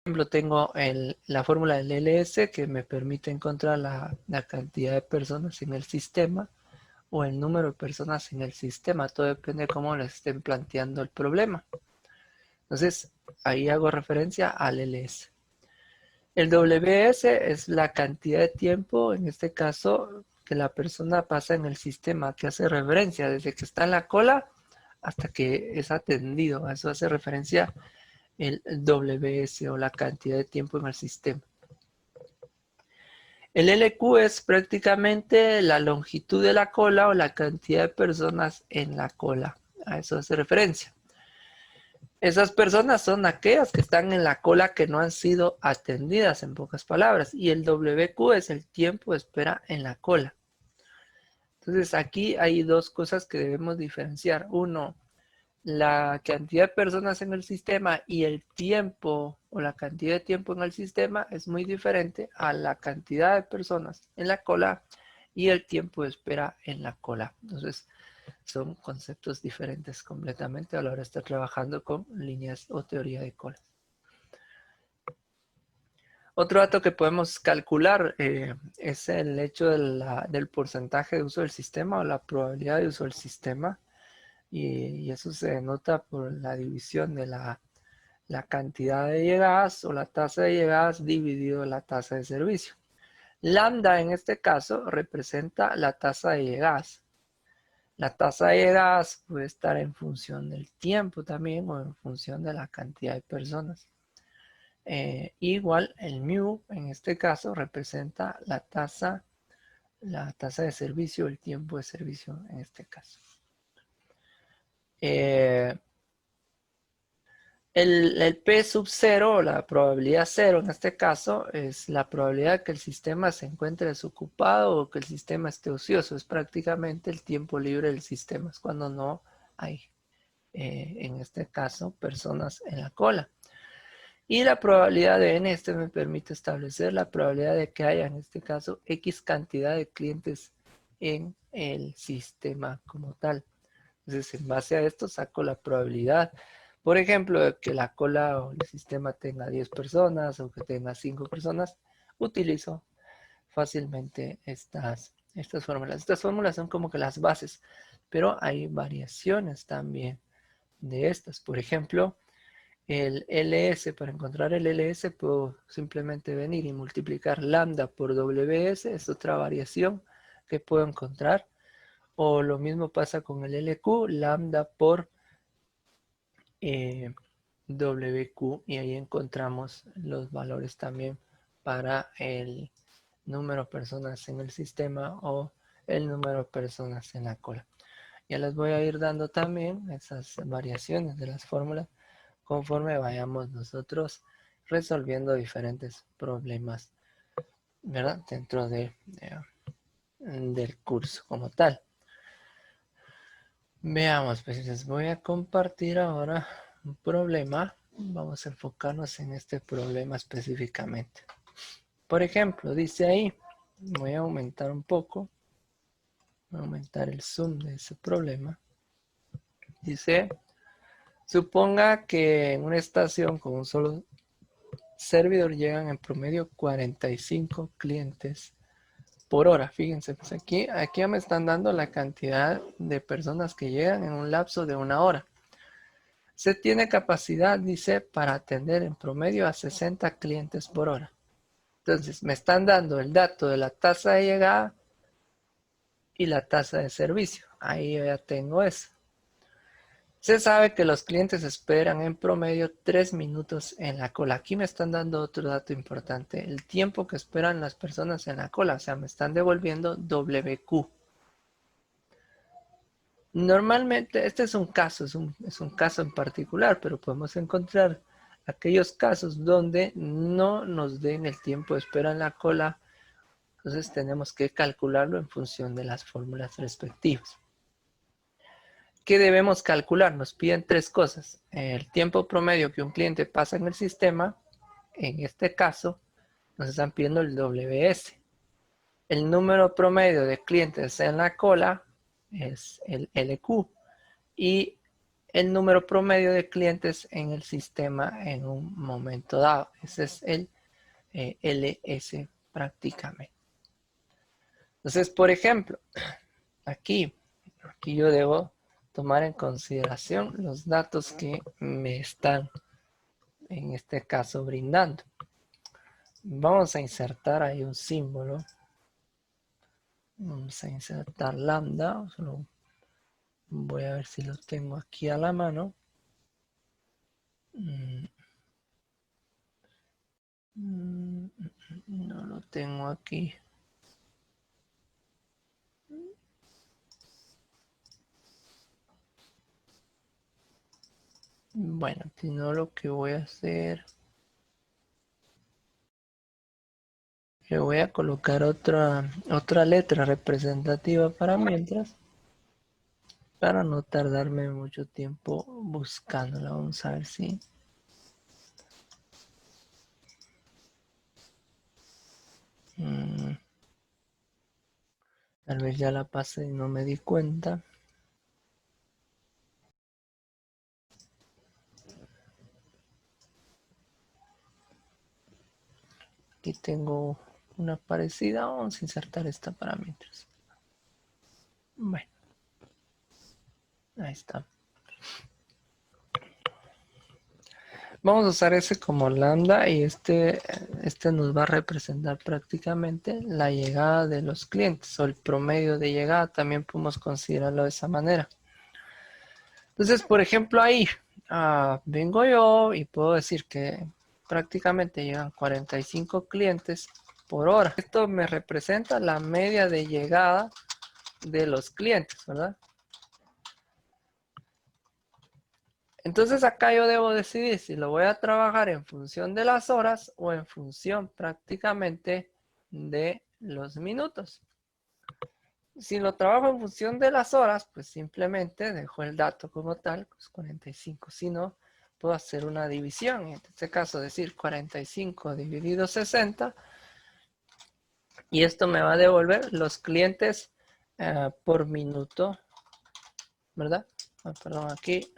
ejemplo, tengo la fórmula del LS que me permite encontrar la cantidad de personas en el sistema o el número de personas en el sistema. Todo depende de cómo les estén planteando el problema. Entonces, ahí hago referencia al LS. El WS es la cantidad de tiempo, en este caso, que la persona pasa en el sistema, que hace referencia desde que está en la cola hasta que es atendido. A eso hace referencia el WS o la cantidad de tiempo en el sistema. El LQ es prácticamente la longitud de la cola o la cantidad de personas en la cola. A eso hace referencia. Esas personas son aquellas que están en la cola que no han sido atendidas, en pocas palabras. Y el WQ es el tiempo de espera en la cola. Entonces aquí hay dos cosas que debemos diferenciar. Uno, la cantidad de personas en el sistema y el tiempo o la cantidad de tiempo en el sistema es muy diferente a la cantidad de personas en la cola y el tiempo de espera en la cola. Entonces, son conceptos diferentes completamente a la hora de estar trabajando con líneas o teoría de colas. Otro dato que podemos calcular es el hecho del porcentaje de uso del sistema o la probabilidad de uso del sistema. Y eso se denota por la división de la cantidad de llegadas o la tasa de llegadas dividido la tasa de servicio. Lambda en este caso representa la tasa de llegadas. La tasa de llegadas puede estar en función del tiempo también o en función de la cantidad de personas. Igual el mu en este caso representa la tasa de servicio, el tiempo de servicio en este caso. El P sub 0, la probabilidad 0 en este caso, es la probabilidad que el sistema se encuentre desocupado o que el sistema esté ocioso. Es prácticamente el tiempo libre del sistema. Es cuando no hay, en este caso, personas en la cola. Y la probabilidad de n, este me permite establecer la probabilidad de que haya, en este caso, X cantidad de clientes en el sistema como tal. Entonces, en base a esto saco la probabilidad, por ejemplo, de que la cola o el sistema tenga 10 personas o que tenga 5 personas. Utilizo fácilmente estas fórmulas. Estas fórmulas son como que las bases, pero hay variaciones también de estas. Por ejemplo, el LS, para encontrar el LS puedo simplemente venir y multiplicar lambda por WS, es otra variación que puedo encontrar. O lo mismo pasa con el LQ, lambda por WQ, y ahí encontramos los valores también para el número de personas en el sistema o el número de personas en la cola. Ya les voy a ir dando también esas variaciones de las fórmulas conforme vayamos nosotros resolviendo diferentes problemas, ¿verdad? Dentro del curso como tal. Veamos, pues les voy a compartir ahora un problema. Vamos a enfocarnos en este problema específicamente. Por ejemplo, dice ahí, voy a aumentar un poco, voy a aumentar el zoom de ese problema. Dice, suponga que en una estación con un solo servidor llegan en promedio 45 clientes por hora. Fíjense, pues aquí ya me están dando la cantidad de personas que llegan en un lapso de una hora. Se tiene capacidad, dice, para atender en promedio a 60 clientes por hora. Entonces, me están dando el dato de la tasa de llegada y la tasa de servicio. Ahí yo ya tengo eso. Se sabe que los clientes esperan en promedio 3 minutos en la cola. Aquí me están dando otro dato importante. El tiempo que esperan las personas en la cola. O sea, me están devolviendo WQ. Normalmente, este es un caso, es un caso en particular, pero podemos encontrar aquellos casos donde no nos den el tiempo de espera en la cola. Entonces tenemos que calcularlo en función de las fórmulas respectivas. ¿Qué debemos calcular? Nos piden tres cosas. El tiempo promedio que un cliente pasa en el sistema. En este caso, nos están pidiendo el WS. El número promedio de clientes en la cola es el LQ. Y el número promedio de clientes en el sistema en un momento dado. Ese es el LS prácticamente. Entonces, por ejemplo, aquí yo debo tomar en consideración los datos que me están, en este caso, brindando. Vamos a insertar ahí un símbolo. Vamos a insertar lambda. Solo voy a ver si lo tengo aquí a la mano. No lo tengo aquí. Bueno, si no, lo que voy a hacer, le voy a colocar otra letra representativa para mientras, para no tardarme mucho tiempo buscándola. Vamos a ver si... tal vez ya la pasé y no me di cuenta. Aquí tengo una parecida. Vamos a insertar esta para mientras. Bueno, ahí está. Vamos a usar ese como lambda y este nos va a representar prácticamente la llegada de los clientes o el promedio de llegada. También podemos considerarlo de esa manera. Entonces, por ejemplo, ahí vengo yo y puedo decir que prácticamente llegan 45 clientes por hora. Esto me representa la media de llegada de los clientes, ¿verdad? Entonces acá yo debo decidir si lo voy a trabajar en función de las horas o en función prácticamente de los minutos. Si lo trabajo en función de las horas, pues simplemente dejo el dato como tal, pues 45. Si no, puedo hacer una división. En este caso decir 45 dividido 60. Y esto me va a devolver los clientes por minuto, ¿verdad? Perdón, aquí.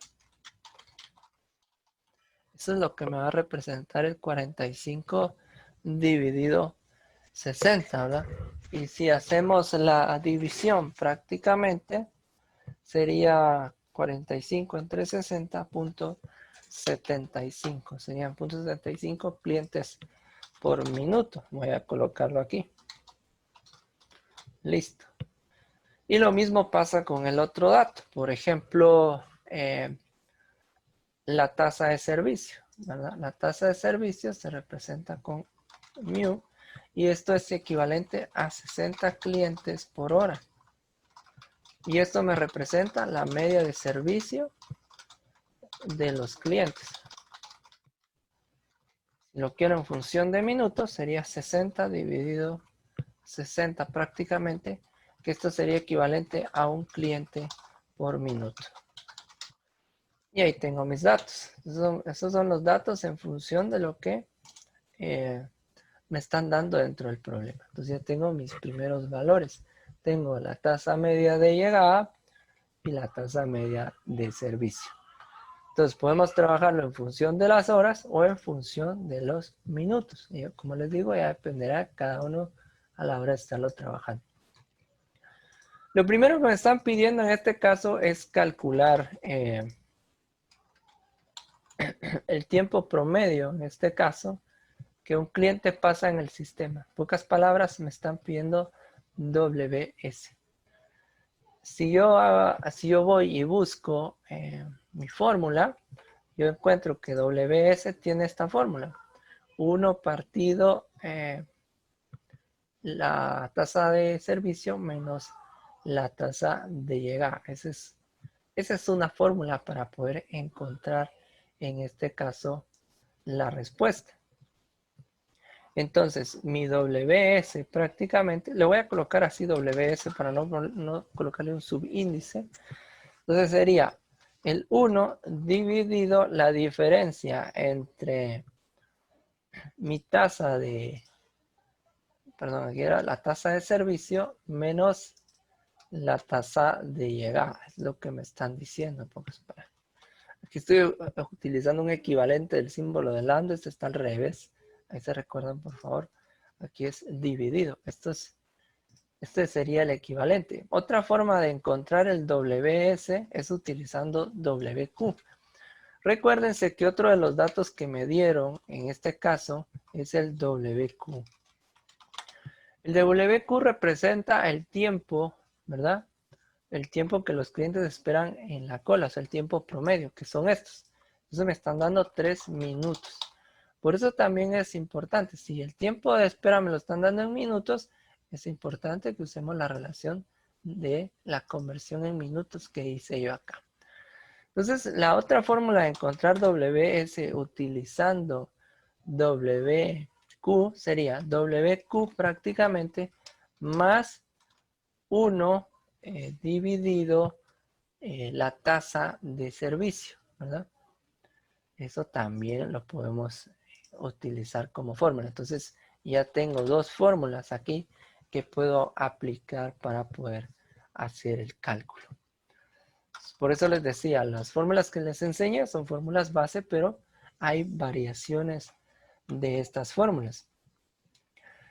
Eso es lo que me va a representar el 45 dividido 60, ¿verdad? Y si hacemos la división prácticamente, sería 45 entre 60.75. Serían 0.75 clientes por minuto. Voy a colocarlo aquí. Listo. Y lo mismo pasa con el otro dato. Por ejemplo, la tasa de servicio, ¿verdad? La tasa de servicio se representa con mu y esto es equivalente a 60 clientes por hora. Y esto me representa la media de servicio de los clientes. Si lo quiero en función de minutos, sería 60 dividido 60 prácticamente, que esto sería equivalente a un cliente por minuto. Y ahí tengo mis datos. Esos son los datos en función de lo que me están dando dentro del problema. Entonces ya tengo mis primeros valores. Tengo la tasa media de llegada y la tasa media de servicio. Entonces podemos trabajarlo en función de las horas o en función de los minutos. Y como les digo, ya dependerá cada uno a la hora de estarlo trabajando. Lo primero que me están pidiendo en este caso es calcular el tiempo promedio, en este caso, que un cliente pasa en el sistema. En pocas palabras, me están pidiendo WS. Si yo voy y busco mi fórmula, yo encuentro que WS tiene esta fórmula. 1 partido la tasa de servicio menos la tasa de llegada. Esa es una fórmula para poder encontrar, en este caso, la respuesta. Entonces, mi WS prácticamente, le voy a colocar así WS para no colocarle un subíndice. Entonces sería el 1 dividido la diferencia entre mi tasa de, perdón, aquí era la tasa de servicio menos la tasa de llegada. Es lo que me están diciendo, en pocas palabras. Aquí estoy utilizando un equivalente del símbolo de lambda. Este está al revés. Ahí se recuerdan, por favor. Aquí es dividido. Este sería el equivalente. Otra forma de encontrar el WS es utilizando WQ. Recuérdense que otro de los datos que me dieron en este caso es el WQ. El WQ representa el tiempo, ¿verdad? El tiempo que los clientes esperan en la cola, o sea, el tiempo promedio, que son estos. Entonces me están dando 3 minutos. Por eso también es importante, si el tiempo de espera me lo están dando en minutos, es importante que usemos la relación de la conversión en minutos que hice yo acá. Entonces, la otra fórmula de encontrar WS utilizando WQ sería WQ prácticamente más 1 dividido la tasa de servicio, ¿verdad? Eso también lo podemos utilizar como fórmula. Entonces ya tengo dos fórmulas aquí que puedo aplicar para poder hacer el cálculo. Por eso les decía, las fórmulas que les enseño son fórmulas base, pero hay variaciones de estas fórmulas.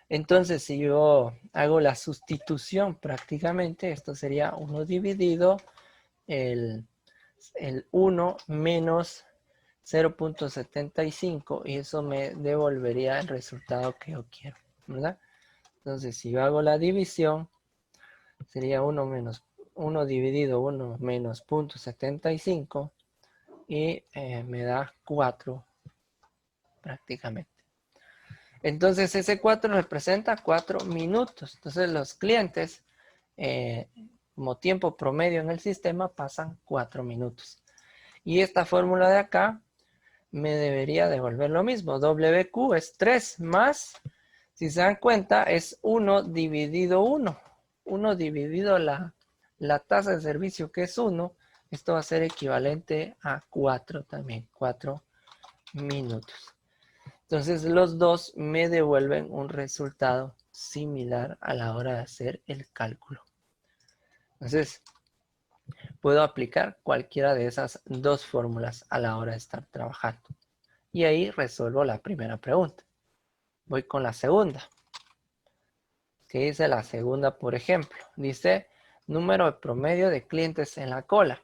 Entonces, si yo hago la sustitución prácticamente, esto sería 1 dividido el 1 menos 0.75 y eso me devolvería el resultado que yo quiero, ¿verdad? Entonces, si yo hago la división, sería 1 dividido 1 menos 0.75 y me da 4 prácticamente. Entonces, ese 4 representa 4 minutos. Entonces, los clientes, como tiempo promedio en el sistema, pasan 4 minutos. Y esta fórmula de acá me debería devolver lo mismo. WQ es 3 más, si se dan cuenta, es 1 dividido 1. 1 dividido la tasa de servicio, que es 1. Esto va a ser equivalente a 4 también, 4 minutos. Entonces los dos me devuelven un resultado similar a la hora de hacer el cálculo. Entonces, puedo aplicar cualquiera de esas dos fórmulas a la hora de estar trabajando. Y ahí resuelvo la primera pregunta. Voy con la segunda. ¿Qué dice la segunda, por ejemplo? Dice, número promedio de clientes en la cola.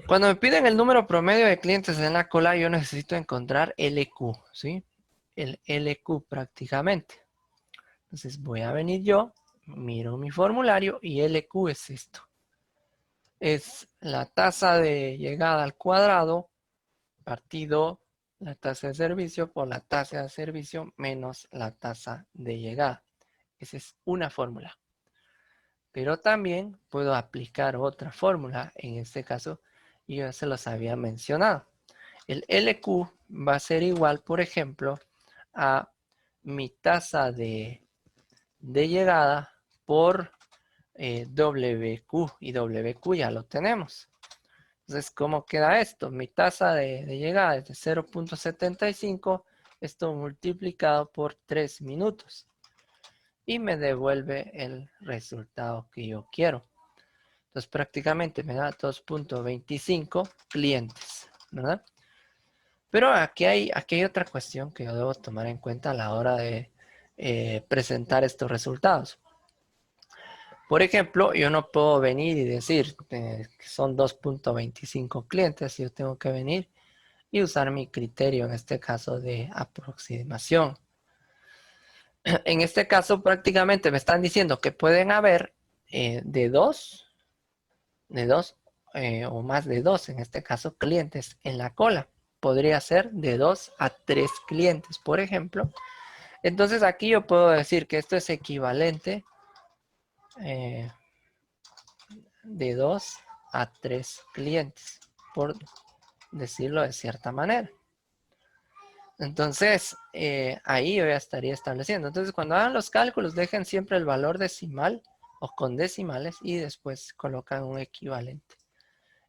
Cuando me piden el número promedio de clientes en la cola, yo necesito encontrar LQ, ¿sí? El LQ prácticamente. Entonces voy a venir yo, miro mi formulario y LQ es esto. Es la tasa de llegada al cuadrado partido la tasa de servicio por la tasa de servicio menos la tasa de llegada. Esa es una fórmula. Pero también puedo aplicar otra fórmula. En este caso, yo ya se los había mencionado. El LQ va a ser igual, por ejemplo, a mi tasa de llegada por WQ. Y WQ ya lo tenemos. Entonces, ¿cómo queda esto? Mi tasa de llegada es de 0.75. Esto multiplicado por 3 minutos. Y me devuelve el resultado que yo quiero. Entonces, prácticamente me da 2.25 clientes, ¿verdad? Pero aquí hay otra cuestión que yo debo tomar en cuenta a la hora de presentar estos resultados. Por ejemplo, yo no puedo venir y decir que son 2.25 clientes. Yo tengo que venir y usar mi criterio, en este caso de aproximación. En este caso, prácticamente me están diciendo que pueden haber de dos o más de dos, en este caso, clientes en la cola. Podría ser de 2 a 3 clientes, por ejemplo. Entonces, aquí yo puedo decir que esto es equivalente de 2 a 3 clientes, por decirlo de cierta manera. Entonces, ahí yo ya estaría estableciendo. Entonces, cuando hagan los cálculos, dejen siempre el valor decimal o con decimales y después colocan un equivalente.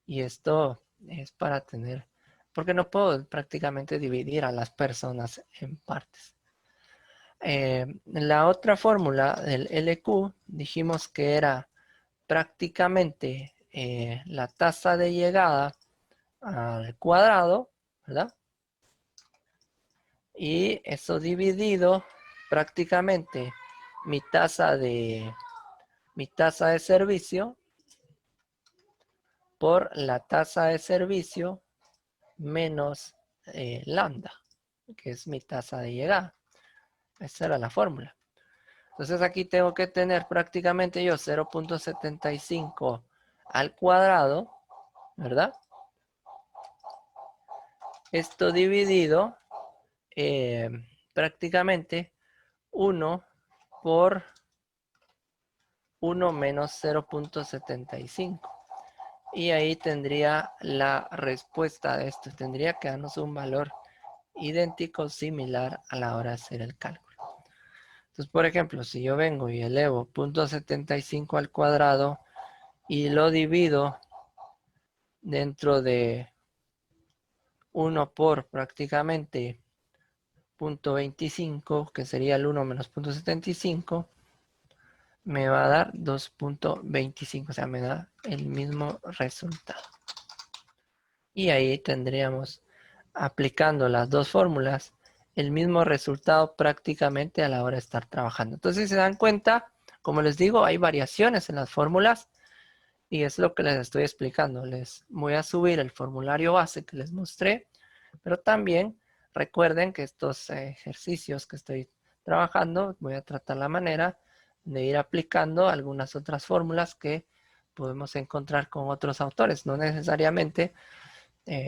Y esto es para tener, porque no puedo prácticamente dividir a las personas en partes. La otra fórmula del LQ dijimos que era prácticamente la tasa de llegada al cuadrado, ¿verdad? Y eso dividido prácticamente mi tasa de servicio por la tasa de servicio menos lambda, que es mi tasa de llegada. Esa era la fórmula. Entonces aquí tengo que tener prácticamente yo 0.75 al cuadrado, ¿verdad? Esto dividido prácticamente 1 por 1 menos 0.75. Y ahí tendría la respuesta de esto. Tendría que darnos un valor idéntico, similar a la hora de hacer el cálculo. Entonces, por ejemplo, si yo vengo y elevo 0.75 al cuadrado y lo divido dentro de 1 por prácticamente 0.25, que sería el 1 menos 0.75, me va a dar 2.25, o sea, me da el mismo resultado. Y ahí tendríamos, aplicando las dos fórmulas, el mismo resultado prácticamente a la hora de estar trabajando. Entonces, si se dan cuenta, como les digo, hay variaciones en las fórmulas y es lo que les estoy explicando. Les voy a subir el formulario base que les mostré, pero también recuerden que estos ejercicios que estoy trabajando, voy a tratar la manera de ir aplicando algunas otras fórmulas que podemos encontrar con otros autores. No necesariamente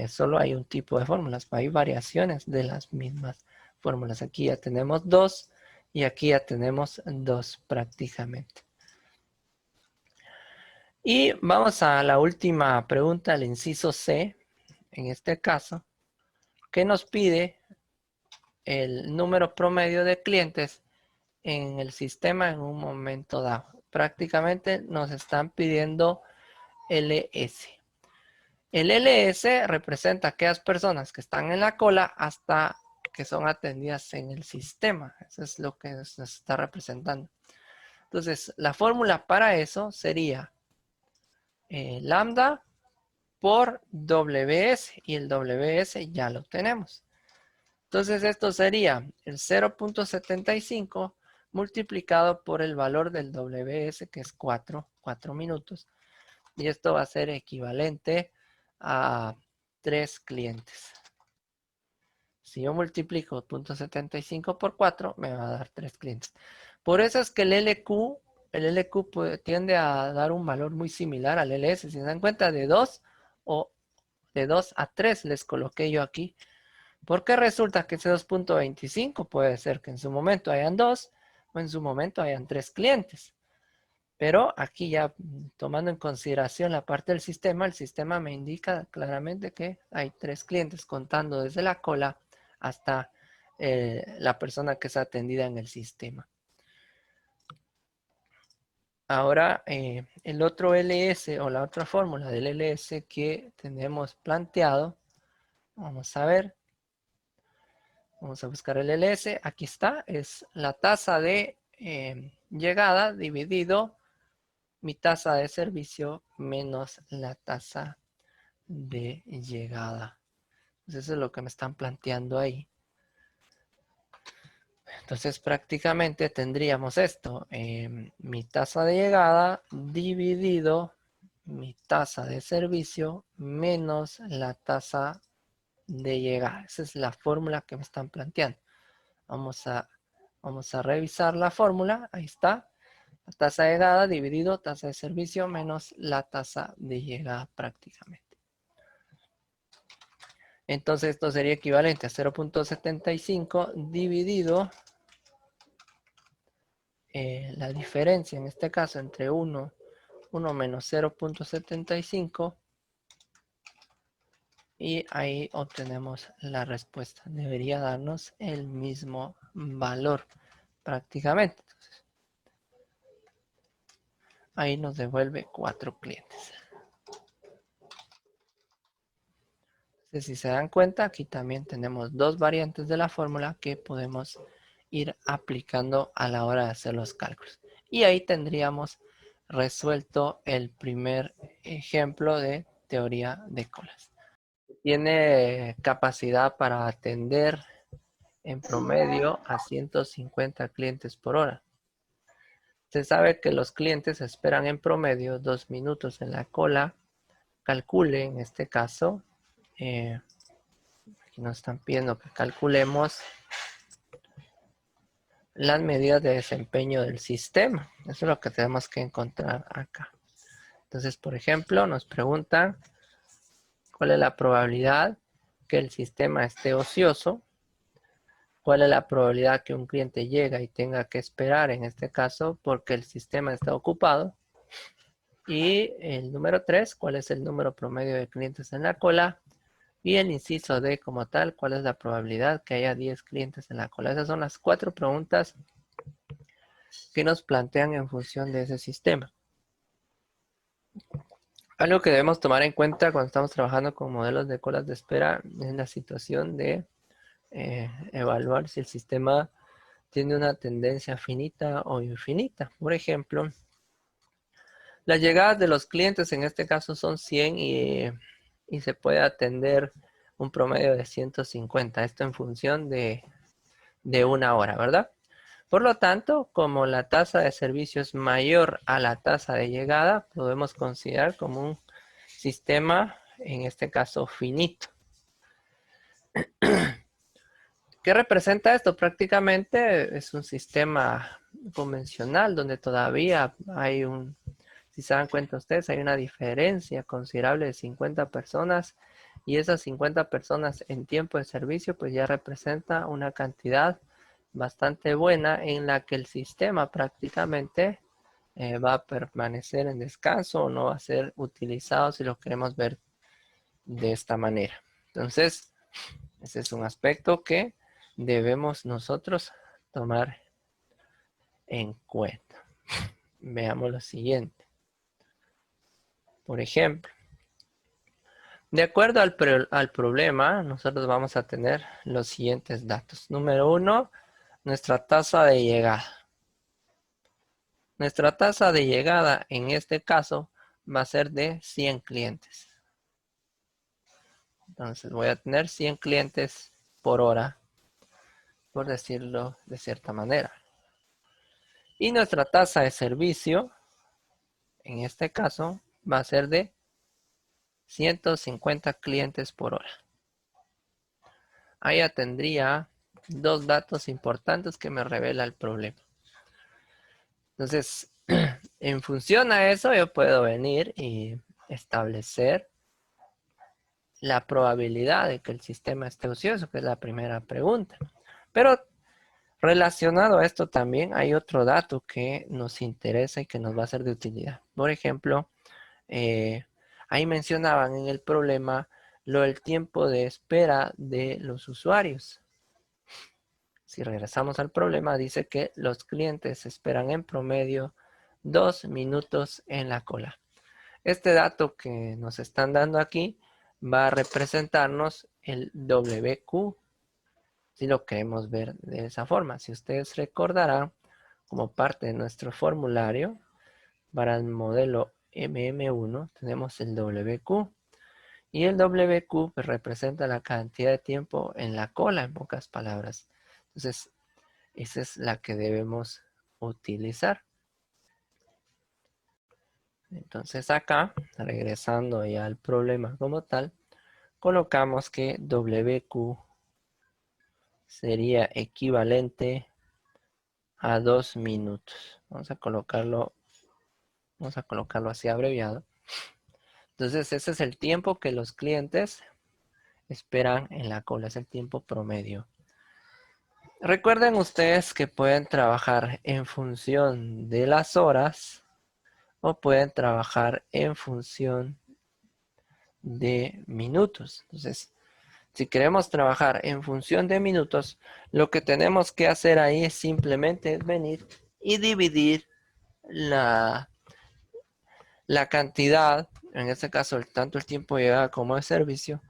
solo hay un tipo de fórmulas, hay variaciones de las mismas fórmulas. Aquí ya tenemos dos y aquí ya tenemos dos prácticamente. Y vamos a la última pregunta, el inciso C, en este caso, que nos pide el número promedio de clientes en el sistema en un momento dado. Prácticamente nos están pidiendo LS. El LS representa aquellas personas que están en la cola hasta que son atendidas en el sistema. Eso es lo que nos está representando. Entonces, la fórmula para eso sería lambda por WS, y el WS ya lo tenemos. Entonces, esto sería el 0.75 multiplicado por el valor del WS, que es 4 minutos. Y esto va a ser equivalente a 3 clientes. Si yo multiplico 0.75 por 4, me va a dar 3 clientes. Por eso es que el LQ tiende a dar un valor muy similar al LS. Si se dan cuenta, de 2 o de 2 a 3 les coloqué yo aquí. Porque resulta que ese 2.25 puede ser que en su momento hayan 2 o en su momento hayan 3 clientes. Pero aquí ya tomando en consideración la parte del sistema, el sistema me indica claramente que hay 3 clientes contando desde la cola hasta la persona que es atendida en el sistema. Ahora, el otro LS o la otra fórmula del LS que tenemos planteado, vamos a ver. Vamos a buscar el LS. Aquí está, es la tasa de llegada dividido mi tasa de servicio menos la tasa de llegada. Entonces eso es lo que me están planteando ahí. Entonces prácticamente tendríamos esto, mi tasa de llegada dividido mi tasa de servicio menos la tasa de llegada. Esa es la fórmula que me están planteando. Vamos a revisar la fórmula. Ahí está. La tasa de llegada dividido tasa de servicio menos la tasa de llegada prácticamente. Entonces esto sería equivalente a 0.75 dividido la diferencia en este caso entre 1 menos 0.75 y ahí obtenemos la respuesta. Debería darnos el mismo valor prácticamente. Entonces, ahí nos devuelve 4 clientes. Entonces, si se dan cuenta, aquí también tenemos dos variantes de la fórmula que podemos ir aplicando a la hora de hacer los cálculos. Y ahí tendríamos resuelto el primer ejemplo de teoría de colas. Tiene capacidad para atender en promedio a 150 clientes por hora. Se sabe que los clientes esperan en promedio 2 minutos en la cola. Calcule en este caso, aquí nos están pidiendo que calculemos las medidas de desempeño del sistema. Eso es lo que tenemos que encontrar acá. Entonces, por ejemplo, nos preguntan cuál es la probabilidad que el sistema esté ocioso, cuál es la probabilidad que un cliente llegue y tenga que esperar, en este caso, porque el sistema está ocupado. Y el número 3, cuál es el número promedio de clientes en la cola. Y el inciso D como tal, cuál es la probabilidad que haya 10 clientes en la cola. Esas son las 4 preguntas que nos plantean en función de ese sistema. Algo que debemos tomar en cuenta cuando estamos trabajando con modelos de colas de espera es la situación de evaluar si el sistema tiene una tendencia finita o infinita. Por ejemplo, las llegadas de los clientes en este caso son 100 y se puede atender un promedio de 150. Esto en función de una hora, ¿verdad? Por lo tanto, como la tasa de servicio es mayor a la tasa de llegada, podemos considerar como un sistema, en este caso, finito. ¿Qué representa esto? Prácticamente es un sistema convencional donde todavía hay si se dan cuenta ustedes, hay una diferencia considerable de 50 personas y esas 50 personas en tiempo de servicio pues ya representa una cantidad bastante buena en la que el sistema prácticamente va a permanecer en descanso o no va a ser utilizado si lo queremos ver de esta manera. Entonces, ese es un aspecto que debemos nosotros tomar en cuenta. Veamos lo siguiente. Por ejemplo, de acuerdo al problema, nosotros vamos a tener los siguientes datos. Número 1, nuestra tasa de llegada. Nuestra tasa de llegada en este caso va a ser de 100 clientes. Entonces voy a tener 100 clientes por hora, por decirlo de cierta manera. Y nuestra tasa de servicio, en este caso, va a ser de 150 clientes por hora. Ahí ya tendría dos datos importantes que me revela el problema. Entonces, en función a eso, yo puedo venir y establecer la probabilidad de que el sistema esté ocioso, que es la primera pregunta. Pero relacionado a esto también hay otro dato que nos interesa y que nos va a ser de utilidad. Por ejemplo, ahí mencionaban en el problema lo del tiempo de espera de los usuarios. Si regresamos al problema, dice que los clientes esperan en promedio 2 minutos en la cola. Este dato que nos están dando aquí va a representarnos el WQ, si lo queremos ver de esa forma. Si ustedes recordarán, como parte de nuestro formulario, para el modelo MM1 tenemos el WQ. Y el WQ pues, representa la cantidad de tiempo en la cola, en pocas palabras. Entonces, esa es la que debemos utilizar. Entonces acá, regresando ya al problema como tal, colocamos que WQ sería equivalente a 2 minutos. Vamos a colocarlo así abreviado. Entonces ese es el tiempo que los clientes esperan en la cola, es el tiempo promedio. Recuerden ustedes que pueden trabajar en función de las horas o pueden trabajar en función de minutos. Entonces, si queremos trabajar en función de minutos, lo que tenemos que hacer ahí es simplemente venir y dividir la cantidad, en este caso tanto el tiempo de llegada como de servicio,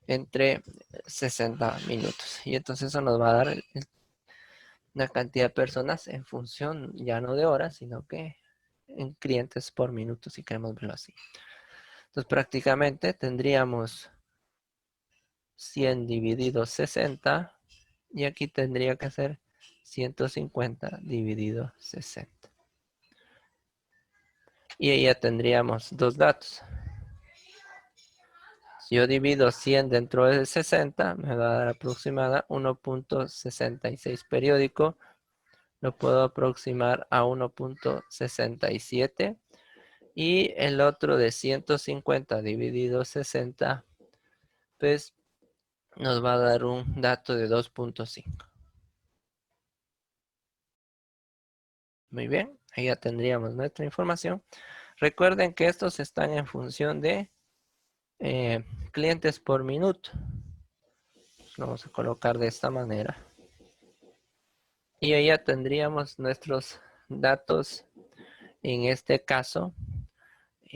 entre 60 minutos. Y entonces eso nos va a dar una cantidad de personas en función ya no de horas, sino que en clientes por minuto, si queremos verlo así. Entonces prácticamente tendríamos 100 dividido 60 y aquí tendría que ser 150 dividido 60. Y ahí ya tendríamos dos datos. Si yo divido 100 dentro de 60, me va a dar aproximada 1.66 periódico. Lo puedo aproximar a 1.67. Y el otro de 150 dividido 60, pues nos va a dar un dato de 2.5. Muy bien, ahí ya tendríamos nuestra información. Recuerden que estos están en función de clientes por minuto. Lo vamos a colocar de esta manera. Y ahí ya tendríamos nuestros datos, en este caso,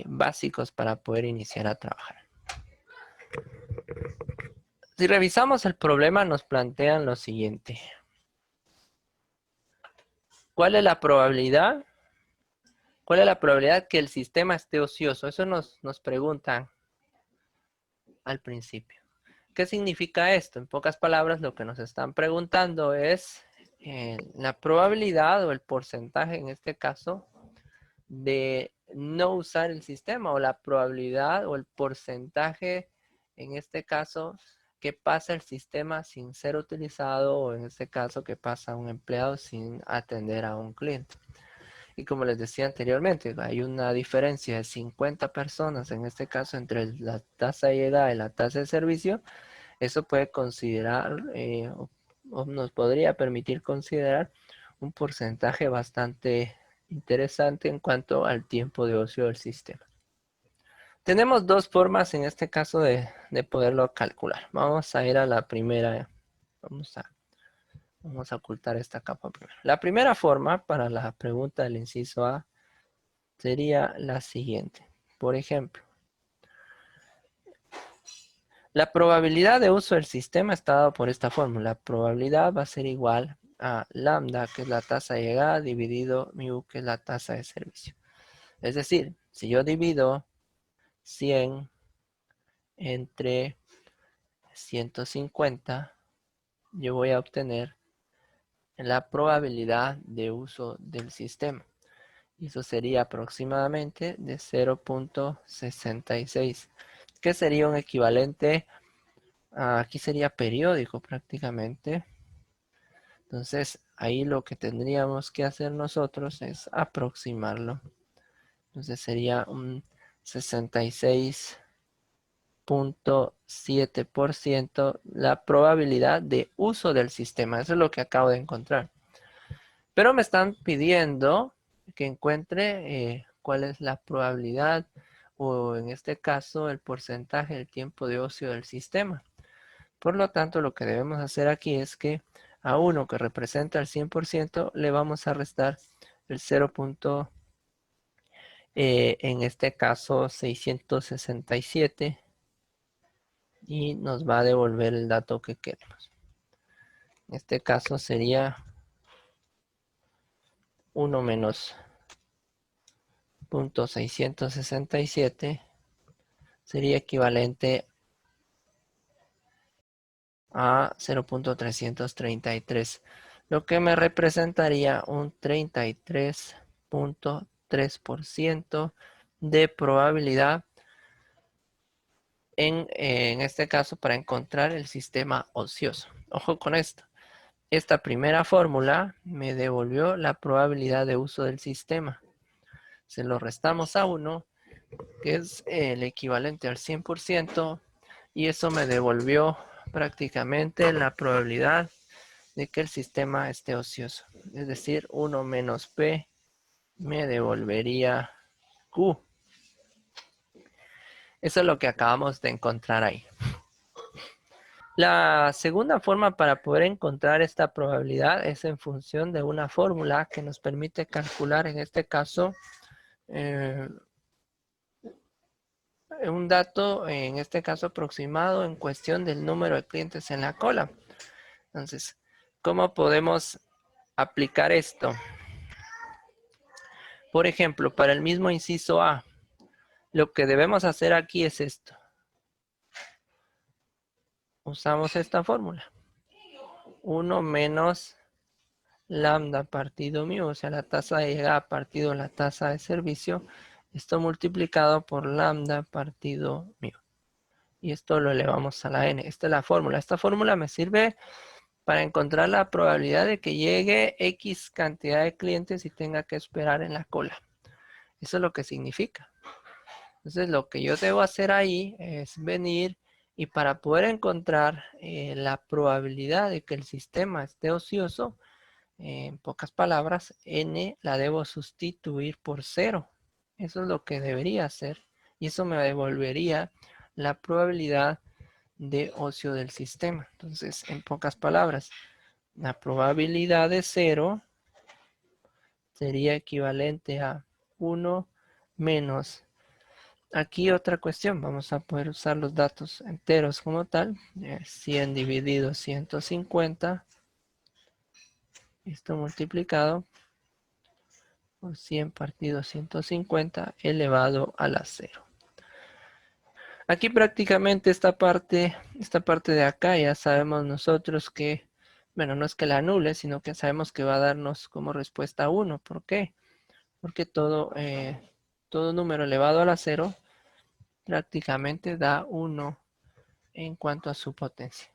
básicos para poder iniciar a trabajar. Si revisamos el problema, nos plantean lo siguiente. ¿Cuál es la probabilidad? ¿Cuál es la probabilidad que el sistema esté ocioso? Eso nos preguntan al principio. ¿Qué significa esto? En pocas palabras, lo que nos están preguntando es la probabilidad o el porcentaje, en este caso, de no usar el sistema, o la probabilidad o el porcentaje, en este caso, que pasa el sistema sin ser utilizado, o en este caso que pasa un empleado sin atender a un cliente. Y como les decía anteriormente, hay una diferencia de 50 personas, en este caso, entre la tasa de llegada y la tasa de servicio. Eso puede considerar, o nos podría permitir considerar un porcentaje bastante interesante en cuanto al tiempo de ocio del sistema. Tenemos dos formas en este caso de poderlo calcular. Vamos a ir a la primera. Vamos a ocultar esta capa primero. La primera forma para la pregunta del inciso A sería la siguiente. Por ejemplo, la probabilidad de uso del sistema está dado por esta fórmula. La probabilidad va a ser igual a lambda, que es la tasa de llegada, dividido mu, que es la tasa de servicio. Es decir, si yo divido 100 entre 150, yo voy a obtener la probabilidad de uso del sistema. Y eso sería aproximadamente de 0.66, que sería un equivalente aquí sería periódico prácticamente. Entonces, ahí lo que tendríamos que hacer nosotros es aproximarlo. Entonces sería un 66.7% la probabilidad de uso del sistema. Eso es lo que acabo de encontrar. Pero me están pidiendo que encuentre cuál es la probabilidad, o en este caso el porcentaje del tiempo de ocio del sistema. Por lo tanto, lo que debemos hacer aquí es que a 1 que representa el 100% le vamos a restar el 0. En este caso 667, y nos va a devolver el dato que queremos. En este caso sería 1 menos 0.667, sería equivalente a 0.333, lo que me representaría un 33.3% de probabilidad en este caso para encontrar el sistema ocioso. Ojo con esto. Esta primera fórmula me devolvió la probabilidad de uso del sistema. Se lo restamos a 1, que es el equivalente al 100%, y eso me devolvió prácticamente la probabilidad de que el sistema esté ocioso. Es decir, 1 menos P me devolvería Q. Eso es lo que acabamos de encontrar ahí. La segunda forma para poder encontrar esta probabilidad es en función de una fórmula que nos permite calcular, en este caso, un dato, en este caso aproximado, en cuestión del número de clientes en la cola. Entonces, ¿cómo podemos aplicar esto? Por ejemplo, para el mismo inciso A, Lo que debemos hacer aquí es esto. Usamos esta fórmula. 1 menos lambda partido mu, o sea, la tasa de llegada partido la tasa de servicio. Esto multiplicado por lambda partido mu. Y esto lo elevamos a la n. Esta es la fórmula. Esta fórmula me sirve para encontrar la probabilidad de que llegue X cantidad de clientes y tenga que esperar en la cola. Eso es lo que significa. Entonces lo que yo debo hacer ahí es venir y para poder encontrar la probabilidad de que el sistema esté ocioso, en pocas palabras, n la debo sustituir por 0. Eso es lo que debería hacer y eso me devolvería la probabilidad de ocio del sistema. Entonces, en pocas palabras, la probabilidad de 0 sería equivalente a 1 menos. Aquí otra cuestión, vamos a poder usar los datos enteros como tal. 100 dividido 150. Esto multiplicado por 100 partido 150 elevado a la 0. Aquí prácticamente esta parte de acá ya sabemos nosotros que, bueno, no es que la anule, sino que sabemos que va a darnos como respuesta 1. ¿Por qué? Porque todo número elevado a la 0 prácticamente da 1 en cuanto a su potencia.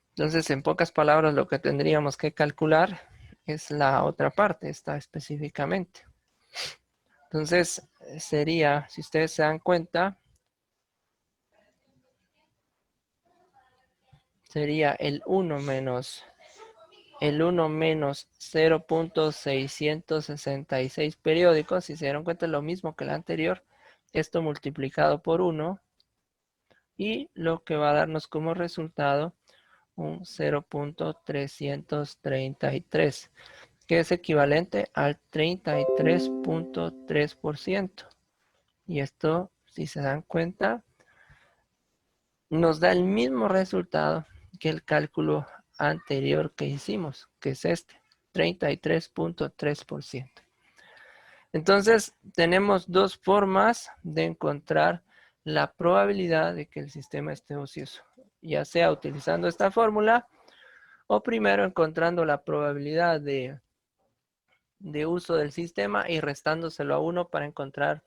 Entonces, en pocas palabras, lo que tendríamos que calcular es la otra parte, esta específicamente. Entonces, sería, si ustedes se dan cuenta, sería el 1 menos 0.666 periódicos. Si se dieron cuenta, es lo mismo que el anterior. Esto multiplicado por 1. Y lo que va a darnos como resultado un 0.333, que es equivalente al 33.3%. Y esto, si se dan cuenta, nos da el mismo resultado que el cálculo anterior que hicimos, que es este, 33.3%. Entonces, tenemos dos formas de encontrar la probabilidad de que el sistema esté ocioso, ya sea utilizando esta fórmula o primero encontrando la probabilidad de uso del sistema y restándoselo a 1 para encontrar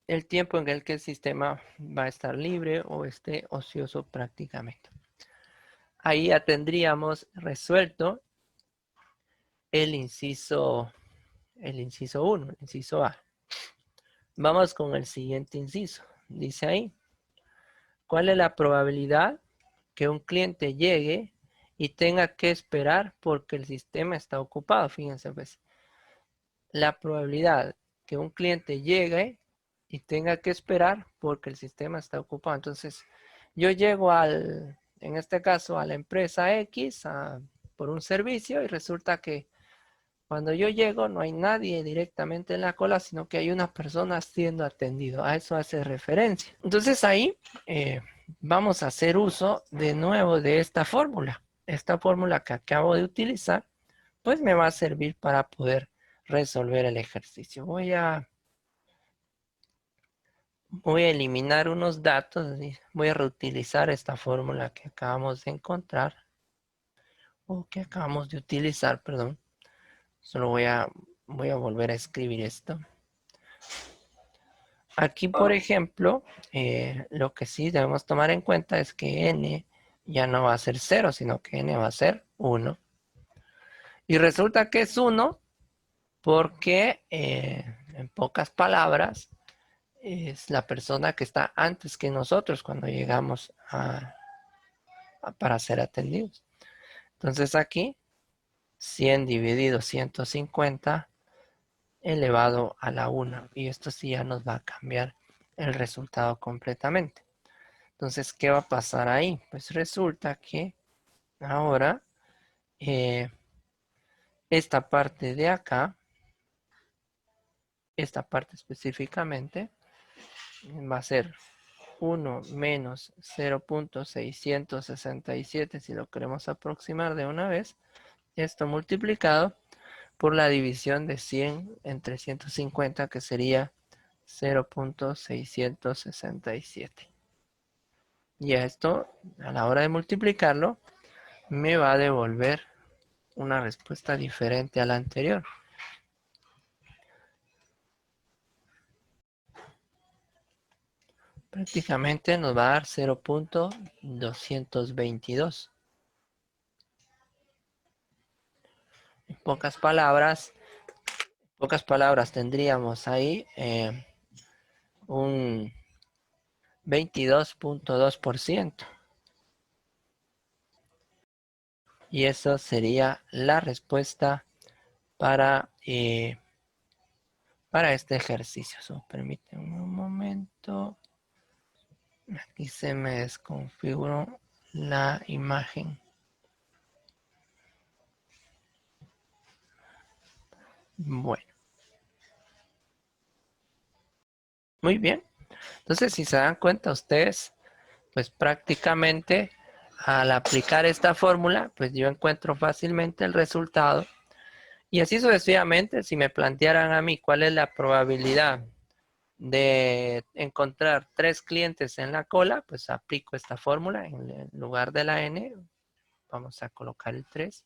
el tiempo en el que el sistema va a estar libre o esté ocioso prácticamente. Ahí ya tendríamos resuelto el inciso 1, el inciso A. Vamos con el siguiente inciso. Dice ahí, ¿cuál es la probabilidad que un cliente llegue y tenga que esperar porque el sistema está ocupado? Fíjense pues, la probabilidad que un cliente llegue y tenga que esperar porque el sistema está ocupado. Entonces, yo llego en este caso, a la empresa X por un servicio y resulta que cuando yo llego no hay nadie directamente en la cola, sino que hay una persona siendo atendido. A eso hace referencia. Entonces ahí vamos a hacer uso de nuevo de esta fórmula. Esta fórmula que acabo de utilizar, pues me va a servir para poder resolver el ejercicio. Voy a eliminar unos datos. Voy a reutilizar esta fórmula que acabamos de encontrar. O que acabamos de utilizar, perdón. Solo voy a volver a escribir esto. Aquí, por ejemplo, lo que sí debemos tomar en cuenta es que n ya no va a ser 0, sino que n va a ser 1. Y resulta que es 1 porque, en pocas palabras, es la persona que está antes que nosotros cuando llegamos para ser atendidos. Entonces aquí, 100 dividido 150 elevado a la 1. Y esto sí ya nos va a cambiar el resultado completamente. Entonces, ¿qué va a pasar ahí? Pues resulta que ahora esta parte de acá, esta parte específicamente, va a ser 1 menos 0.667 si lo queremos aproximar de una vez. Esto multiplicado por la división de 100 entre 150, que sería 0.667. Y esto, a la hora de multiplicarlo, me va a devolver una respuesta diferente a la anterior. Prácticamente nos va a dar 0.222. En pocas palabras tendríamos ahí un 22.2%. Y eso sería la respuesta para este ejercicio. Permítanme un momento. Aquí se me desconfiguró la imagen. Bueno. Muy bien. Entonces, si se dan cuenta ustedes, pues prácticamente al aplicar esta fórmula, pues yo encuentro fácilmente el resultado. Y así sucesivamente, si me plantearan a mí cuál es la probabilidad de encontrar 3 clientes en la cola, pues aplico esta fórmula en lugar de la n, vamos a colocar el 3.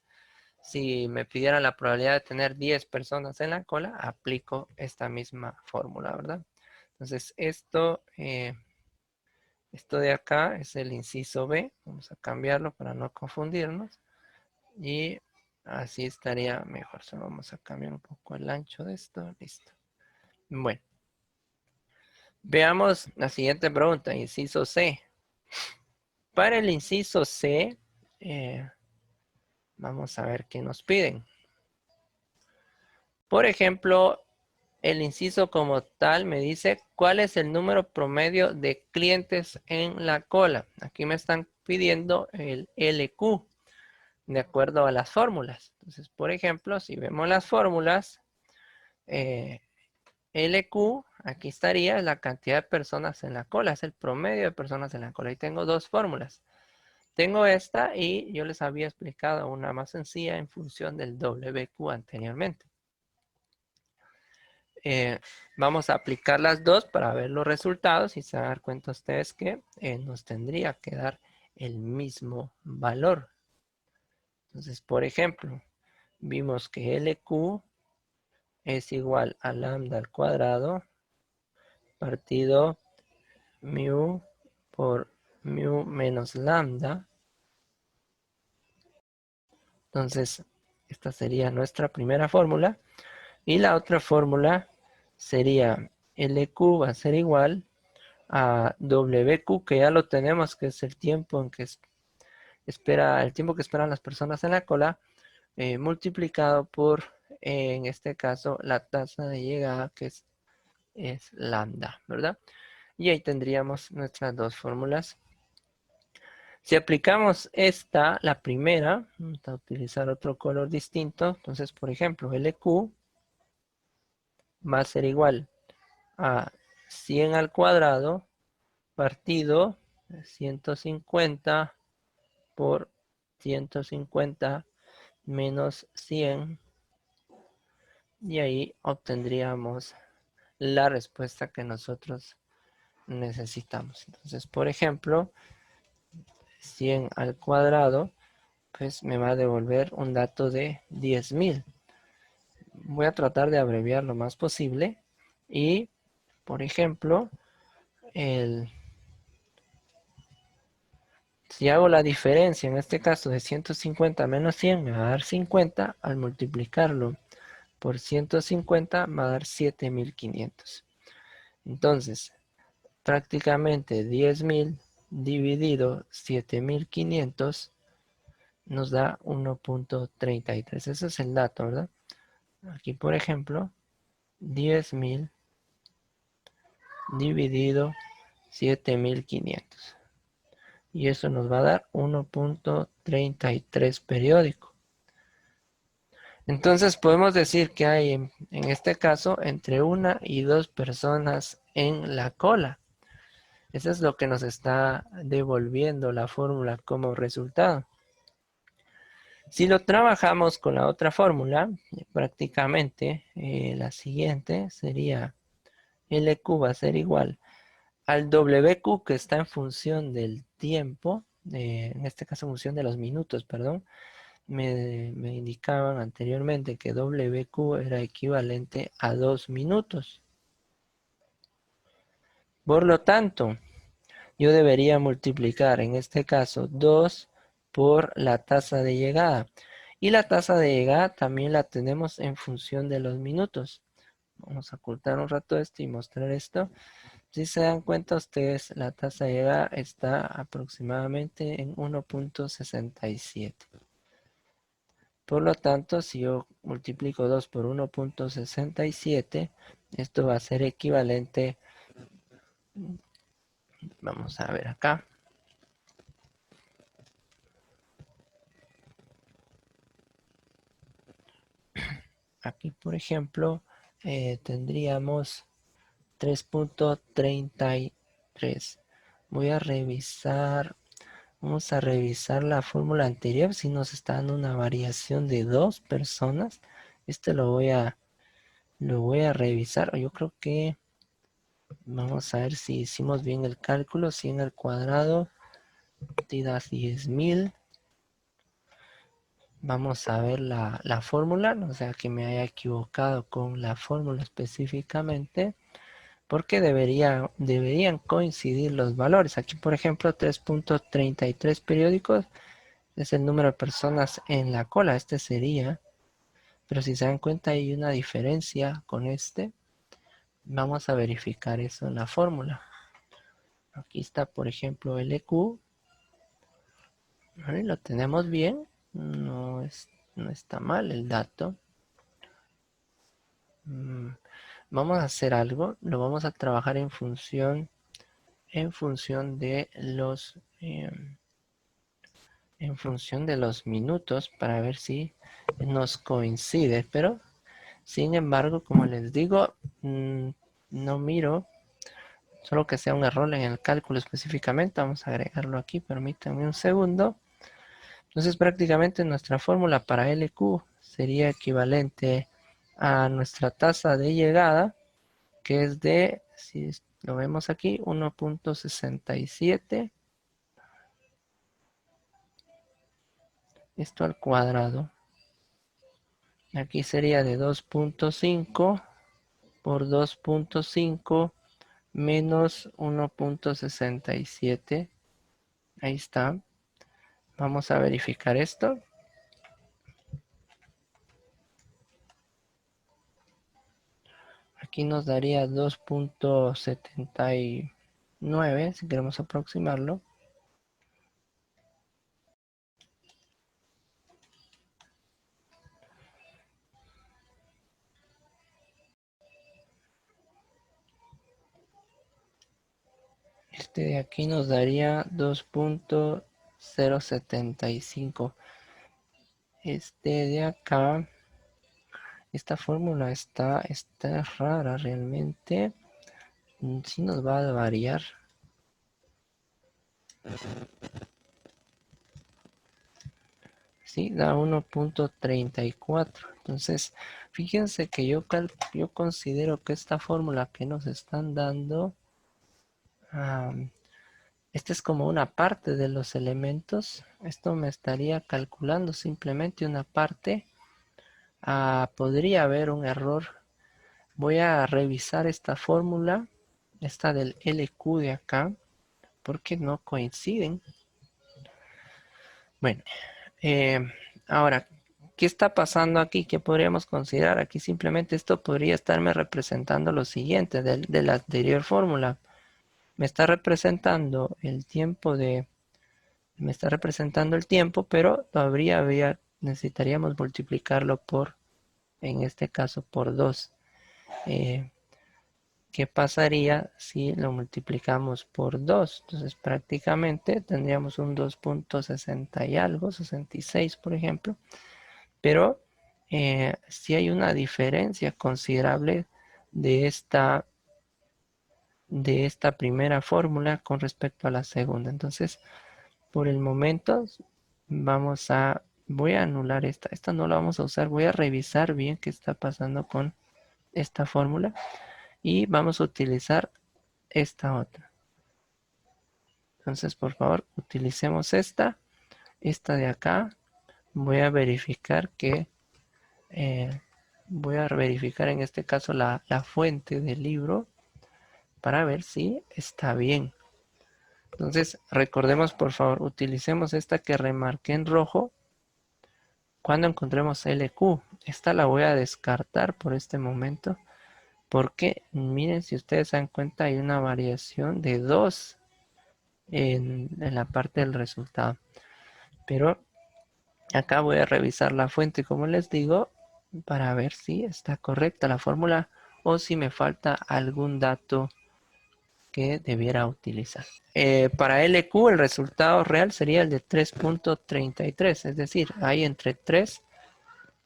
Si me pidieran la probabilidad de tener 10 personas en la cola, aplico esta misma fórmula, ¿verdad? Entonces esto de acá es el inciso B, vamos a cambiarlo para no confundirnos, y así estaría mejor. Solo vamos a cambiar un poco el ancho de esto, listo. Bueno. Veamos la siguiente pregunta, inciso C. Para el inciso C, vamos a ver qué nos piden. Por ejemplo, el inciso como tal me dice cuál es el número promedio de clientes en la cola. Aquí me están pidiendo el LQ de acuerdo a las fórmulas. Entonces, por ejemplo, si vemos las fórmulas, LQ, aquí estaría la cantidad de personas en la cola, es el promedio de personas en la cola. Y tengo dos fórmulas. Tengo esta y yo les había explicado una más sencilla en función del WQ anteriormente. Vamos a aplicar las dos para ver los resultados y se van a dar cuenta ustedes que nos tendría que dar el mismo valor. Entonces, por ejemplo, vimos que LQ es igual a lambda al cuadrado partido mu por mu menos lambda. Entonces, esta sería nuestra primera fórmula. Y la otra fórmula sería LQ va a ser igual a WQ, que ya lo tenemos, que es el tiempo en que el tiempo que esperan las personas en la cola, multiplicado por, en este caso, la tasa de llegada, que es lambda, ¿verdad? Y ahí tendríamos nuestras dos fórmulas. Si aplicamos la primera, vamos a utilizar otro color distinto. Entonces, por ejemplo, LQ va a ser igual a 100 al cuadrado partido 150 por 150 menos 100. Y ahí obtendríamos la respuesta que nosotros necesitamos. Entonces, por ejemplo, 100 al cuadrado, pues me va a devolver un dato de 10,000. Voy a tratar de abreviar lo más posible. Y, por ejemplo, si hago la diferencia, en este caso de 150 menos 100, me va a dar 50. Al multiplicarlo por 150, me va a dar 7,500. Entonces, prácticamente 10,000 dividido 7,500 nos da 1.33. Ese es el dato, ¿verdad? Aquí, por ejemplo, 10,000 dividido 7,500. Y eso nos va a dar 1.33 periódico. Entonces podemos decir que hay en este caso entre 1 y 2 personas en la cola. Eso es lo que nos está devolviendo la fórmula como resultado. Si lo trabajamos con la otra fórmula, prácticamente la siguiente sería LQ va a ser igual al WQ que está en función del tiempo, en este caso en función de los minutos, perdón. Me indicaban anteriormente que WQ era equivalente a 2 minutos. Por lo tanto, yo debería multiplicar en este caso 2 por la tasa de llegada. Y la tasa de llegada también la tenemos en función de los minutos. Vamos a ocultar un rato esto y mostrar esto. Si se dan cuenta ustedes, la tasa de llegada está aproximadamente en 1.67. Por lo tanto, si yo multiplico 2 por 1.67, esto va a ser equivalente, vamos a ver acá. Aquí, por ejemplo, tendríamos 3.33. Voy a revisar, vamos a revisar la fórmula anterior, si nos está dando una variación de 2 personas. Este lo voy a revisar. Yo creo que vamos a ver si hicimos bien el cálculo. 100 al cuadrado te da 10.000. Vamos a ver la fórmula, no sea que me haya equivocado con la fórmula específicamente, porque deberían coincidir los valores. Aquí, por ejemplo, 3.33 periódicos es el número de personas en la cola. Este sería, pero si se dan cuenta hay una diferencia con este. Vamos a verificar eso en la fórmula. Aquí está, por ejemplo, LQ. Lo tenemos bien. No está mal el dato. Vamos a hacer algo. Lo vamos a trabajar en función de los minutos para ver si nos coincide. Pero, sin embargo, como les digo, no miro. Solo que sea un error en el cálculo específicamente. Vamos a agregarlo aquí. Permítanme un segundo. Entonces prácticamente nuestra fórmula para LQ sería equivalente a nuestra tasa de llegada, que es de, si lo vemos aquí, 1.67. Esto al cuadrado. Aquí sería de 2.5 por 2.5 menos 1.67. Ahí está. Vamos a verificar esto. Aquí nos daría 2.79 si queremos aproximarlo. Este de aquí nos daría 2.075. Este de acá, esta fórmula está rara realmente. Sí nos va a variar. Sí, da 1.34. Entonces, fíjense que yo considero que esta fórmula que nos están dando, esta es como una parte de los elementos. Esto me estaría calculando simplemente una parte. Podría haber un error. Voy a revisar esta fórmula, esta del LQ de acá, porque no coinciden. Bueno, ahora, ¿qué está pasando aquí? ¿Qué podríamos considerar? Aquí simplemente esto podría estarme representando lo siguiente de la anterior fórmula. Me está representando el tiempo pero todavía necesitaríamos multiplicarlo por, en este caso, por 2. ¿Qué pasaría si lo multiplicamos por 2? Entonces prácticamente tendríamos un 2.60 y algo, 66 por ejemplo. Pero sí hay una diferencia considerable de esta primera fórmula con respecto a la segunda. Entonces, por el momento vamos a Voy a anular esta. Esta no la vamos a usar. Voy a revisar bien qué está pasando con esta fórmula. Y vamos a utilizar esta otra. Entonces, por favor, utilicemos esta. Esta de acá. Voy a verificar que... voy a verificar en este caso la fuente del libro para ver si está bien. Entonces, recordemos, por favor, utilicemos esta que remarqué en rojo cuando encontremos LQ. Esta la voy a descartar por este momento porque, miren, si ustedes se dan cuenta, hay una variación de 2 en la parte del resultado. Pero acá voy a revisar la fuente, como les digo, para ver si está correcta la fórmula o si me falta algún dato que debiera utilizar. Para LQ el resultado real sería el de 3.33, es decir, hay entre 3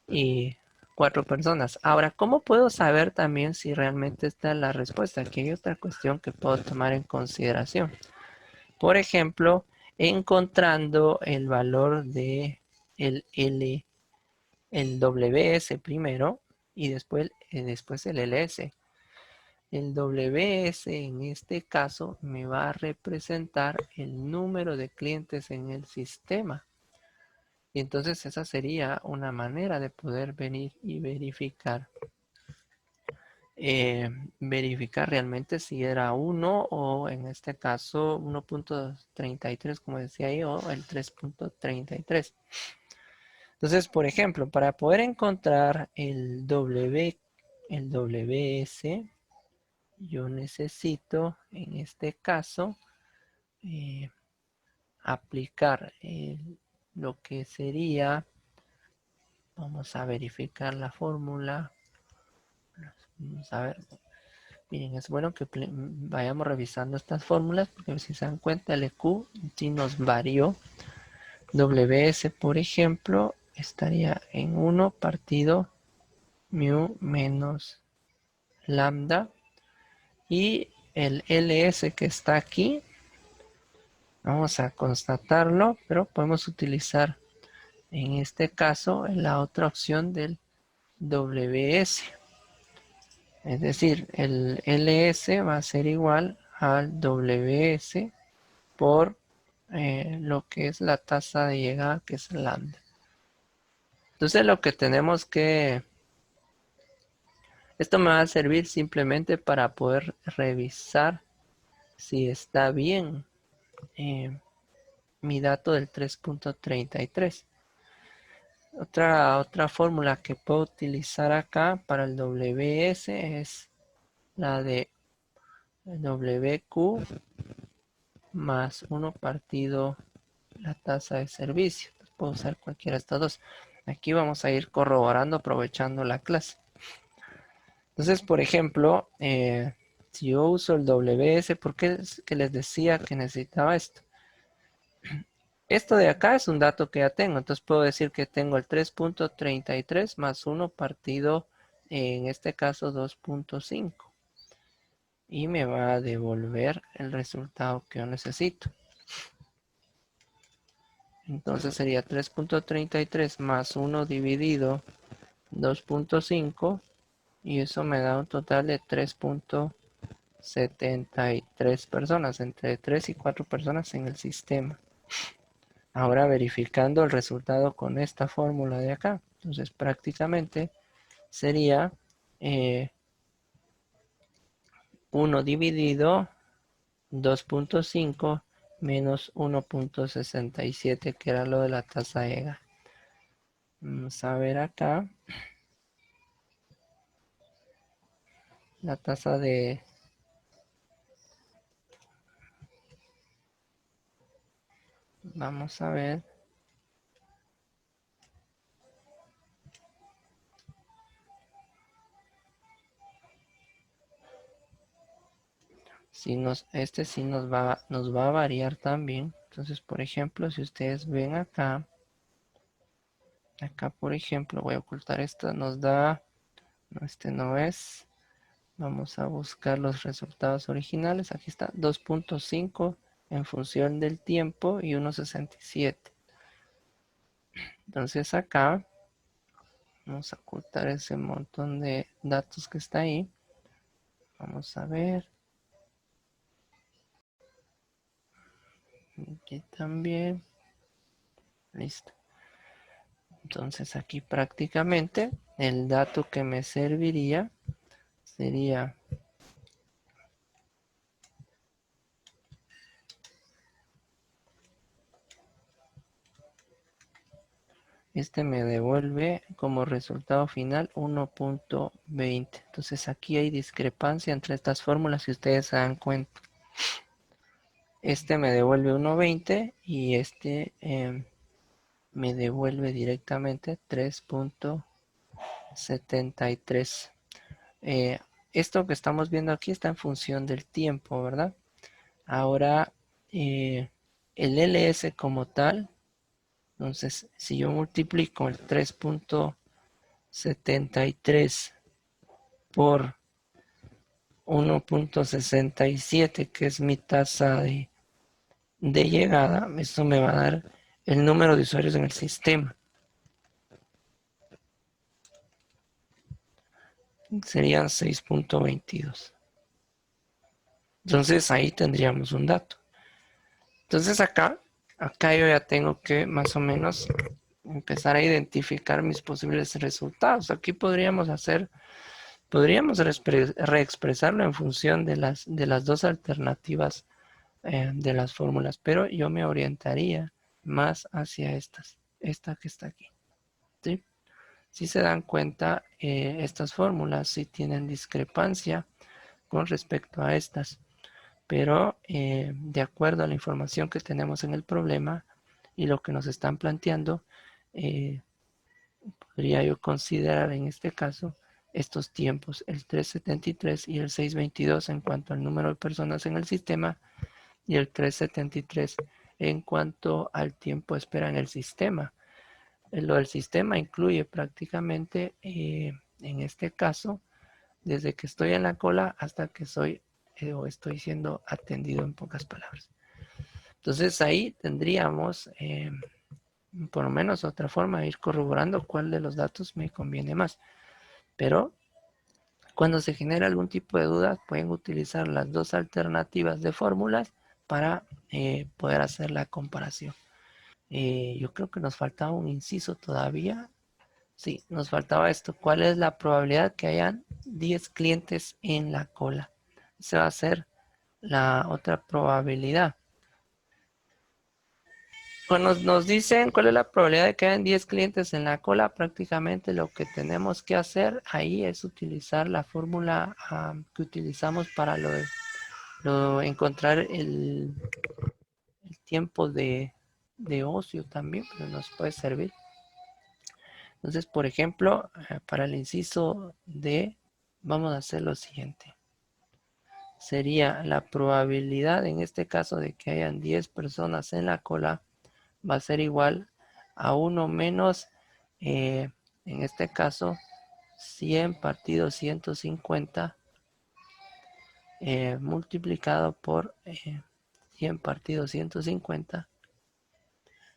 y 4 personas. Ahora, ¿cómo puedo saber también si realmente está la respuesta? Aquí hay otra cuestión que puedo tomar en consideración. Por ejemplo, encontrando el valor de el WS primero y después el LS. El WS en este caso me va a representar el número de clientes en el sistema. Y entonces esa sería una manera de poder venir y verificar. Verificar realmente si era 1 o en este caso 1.33 como decía ahí o el 3.33. Entonces, por ejemplo, para poder encontrar el WS, yo necesito en este caso aplicar lo que sería, vamos a verificar la fórmula, vamos a ver, miren, es bueno que vayamos revisando estas fórmulas porque si se dan cuenta el EQ si nos varió. WS, por ejemplo, estaría en 1 partido mu menos lambda y el LS que está aquí, vamos a constatarlo, pero podemos utilizar en este caso la otra opción del WS. Es decir, el LS va a ser igual al WS por lo que es la tasa de llegada, que es lambda. Entonces lo que tenemos que... Esto me va a servir simplemente para poder revisar si está bien mi dato del 3.33. Otra fórmula que puedo utilizar acá para el WS es la de WQ más 1 partido la tasa de servicio. Puedo usar cualquiera de estas dos. Aquí vamos a ir corroborando aprovechando la clase. Entonces, por ejemplo, si yo uso el WS, ¿por qué es que les decía que necesitaba esto? Esto de acá es un dato que ya tengo, entonces puedo decir que tengo el 3.33 más 1 partido, en este caso 2.5. Y me va a devolver el resultado que yo necesito. Entonces sería 3.33 más 1 dividido 2.5 y eso me da un total de 3.73 personas, entre 3 y 4 personas en el sistema. Ahora verificando el resultado con esta fórmula de acá. Entonces prácticamente sería 1 dividido 2.5 menos 1.67, que era lo de la tasa EGA. Vamos a ver acá. La tasa de... Vamos a ver. Si este sí nos va a variar también. Entonces, por ejemplo, si ustedes ven acá, por ejemplo, voy a ocultar esto, nos da, no, este no es, vamos a buscar los resultados originales, aquí está, 2.5 en función del tiempo y 1.67. Entonces acá vamos a ocultar ese montón de datos que está ahí. Vamos a ver. Aquí también. Listo. Entonces aquí prácticamente el dato que me serviría sería este, me devuelve como resultado final 1.20. Entonces aquí hay discrepancia entre estas fórmulas, si ustedes se dan cuenta. Este me devuelve 1.20 y este me devuelve directamente 3.73. Esto que estamos viendo aquí está en función del tiempo, ¿verdad? Ahora, el LS como tal, entonces si yo multiplico el 3.73 por 1.67, que es mi tasa de llegada, esto me va a dar el número de usuarios en el sistema. Serían 6.22. Entonces ahí tendríamos un dato. Entonces acá yo ya tengo que más o menos empezar a identificar mis posibles resultados. Aquí podríamos reexpresarlo en función de las dos alternativas de las fórmulas, pero yo me orientaría más hacia esta que está aquí. ¿Sí? Si se dan cuenta, estas fórmulas sí tienen discrepancia con respecto a estas, pero de acuerdo a la información que tenemos en el problema y lo que nos están planteando, podría yo considerar en este caso estos tiempos, el 373 y el 622 en cuanto al número de personas en el sistema y el 373 en cuanto al tiempo de espera en el sistema. Lo del sistema incluye prácticamente, en este caso, desde que estoy en la cola hasta que soy o estoy siendo atendido, en pocas palabras. Entonces ahí tendríamos por lo menos otra forma de ir corroborando cuál de los datos me conviene más. Pero cuando se genera algún tipo de duda, pueden utilizar las dos alternativas de fórmulas para poder hacer la comparación. Yo creo que nos faltaba un inciso todavía. Sí, nos faltaba esto. ¿Cuál es la probabilidad que hayan 10 clientes en la cola? Esa va a ser la otra probabilidad. Cuando nos dicen cuál es la probabilidad de que hayan 10 clientes en la cola, prácticamente lo que tenemos que hacer ahí es utilizar la fórmula que utilizamos para encontrar el tiempo de ocio también, pero nos puede servir. Entonces, por ejemplo, para el inciso D, vamos a hacer lo siguiente. Sería la probabilidad en este caso de que hayan 10 personas en la cola va a ser igual a 1 menos, en este caso, 100 partido 150 multiplicado por 100 partido 150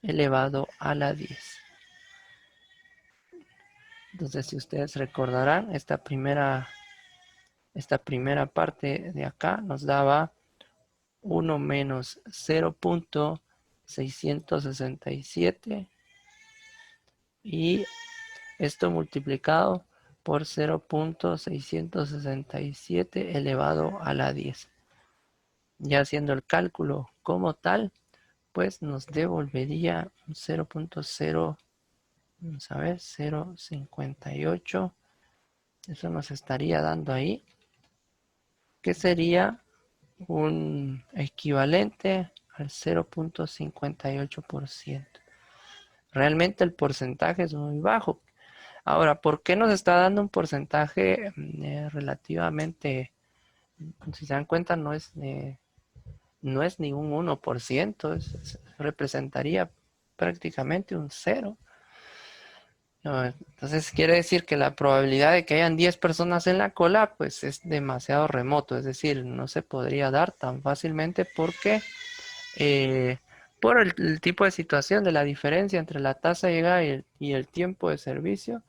elevado a la 10. Entonces, si ustedes recordarán, esta primera parte de acá nos daba 1 menos 0.667 y esto multiplicado por 0.667 elevado a la 10. Ya haciendo el cálculo como tal, pues nos devolvería un 0.0, vamos a ver, 0.58. Eso nos estaría dando ahí, que sería un equivalente al 0.58%. Realmente el porcentaje es muy bajo. Ahora, ¿por qué nos está dando un porcentaje relativamente, si se dan cuenta, no es ni un 1%, representaría prácticamente un 0? No, entonces quiere decir que la probabilidad de que hayan 10 personas en la cola pues es demasiado remoto, es decir, no se podría dar tan fácilmente porque eh, por el tipo de situación de la diferencia entre la tasa de llegada y el tiempo de servicio.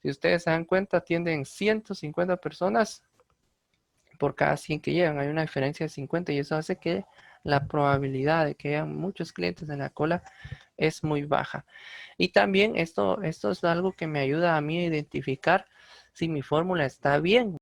Si ustedes se dan cuenta, atienden 150 personas por cada 100 que llegan. Hay una diferencia de 50 y eso hace que la probabilidad de que hayan muchos clientes en la cola es muy baja. Y también esto es algo que me ayuda a mí a identificar si mi fórmula está bien.